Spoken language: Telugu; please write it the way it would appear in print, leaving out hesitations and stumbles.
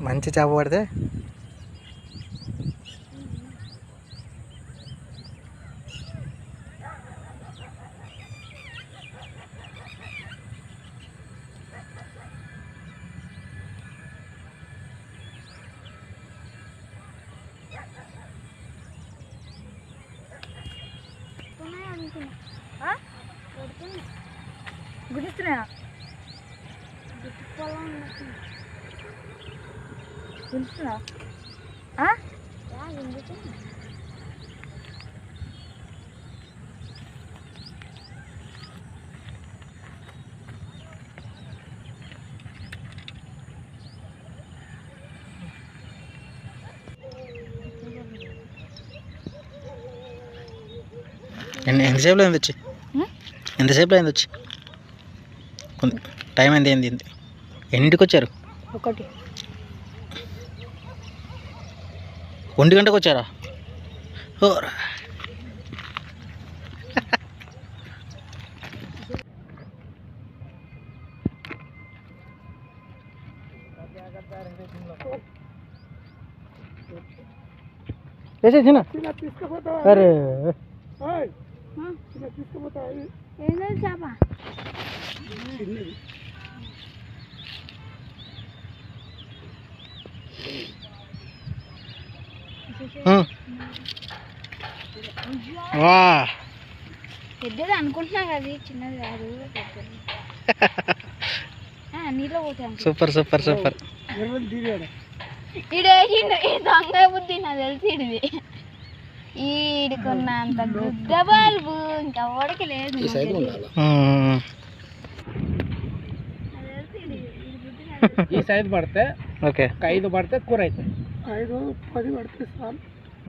మంచి చేప పడితే గుర్తున్నాయా గుర్తున్నా ఎంతసేపులో అయింది వచ్చి ఎంతసేపులో అయింది వచ్చి టైం అయింది ఏంది ఎన్నింటికి వచ్చారు 1 గంటకు వచ్చారా అరే చేప పెద్దది అనుకుంటున్నా కదా చిన్నది కాదు నీలో పోతాను సూపర్ సూపర్ సూపర్ దొంగ బుద్ధి నాకు తెలిసి ఇడిది ఈడుకున్నంత గుద్ద బల్బు ఇంకా ఓడికి లేదు ఈ సైజు పడితే ఓకే 5 పడితే కూర అవుతుంది 5-10 పడితే చాలు